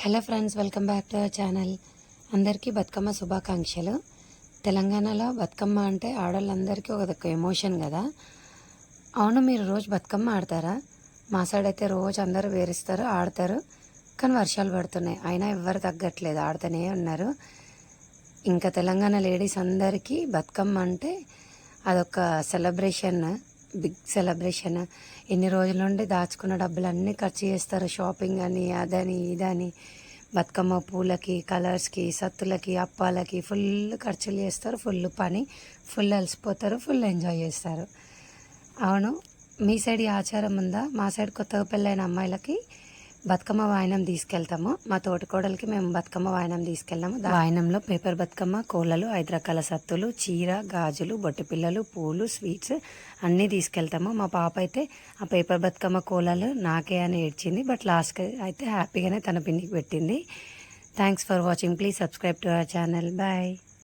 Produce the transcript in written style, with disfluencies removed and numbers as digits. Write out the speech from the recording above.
Hello friends, welcome back to our channel. అందరికీ బతుకమ్మ శుభాకాంక్షలు. తెలంగాణలో బతుకమ్మ అంటే ఆడవాళ్ళందరికీ ఒక ఎమోషన్ కదా. అవును, మీరు రోజు బతుకమ్మ ఆడతారా? మా సైడ్ అయితే రోజు అందరూ వేరిస్తారు, ఆడతారు. కానీ వర్షాలు పడుతున్నాయి, అయినా ఎవ్వరు తగ్గట్లేదు, ఆడుతూనే ఉన్నారు. ఇంకా తెలంగాణ లేడీస్ అందరికీ బతుకమ్మ అంటే అదొక సెలబ్రేషన్, బిగ్ సెలబ్రేషన్. ఎన్ని రోజుల నుండి దాచుకున్న డబ్బులన్నీ ఖర్చు చేస్తారు, షాపింగ్ అని, అదని ఇదని. బతుకమ్మ పూలకి, కలర్స్కి, సత్తులకి, అప్పాలకి ఫుల్ ఖర్చులు చేస్తారు, ఫుల్ పని, ఫుల్ అలసిపోతారు, ఫుల్ ఎంజాయ్ చేస్తారు. అవును, మీ సైడ్ ఈ ఆచారం ఉందా? మా సైడ్ కొత్తగా పెళ్ళైన అమ్మాయిలకి బతుకమ్మ వాయనం తీసుకెళ్తాము. మా తోటికోడలికి మేము బతుకమ్మ వాయనం తీసుకెళ్ళాము. వాయనంలో పేపర్ బతుకమ్మ, కోళ్ళలు, 5 రకాల సత్తులు, చీర, గాజులు, బొట్టి పిల్లలు, పూలు, స్వీట్స్ అన్నీ తీసుకెళ్తాము. మా పాప అయితే ఆ పేపర్ బతుకమ్మ కోళ్ళలు నాకే అని ఏడ్చింది, బట్ లాస్ట్కి అయితే హ్యాపీగానే తన పిన్నికి పెట్టింది. Thanks for watching. Please subscribe to our channel. Bye.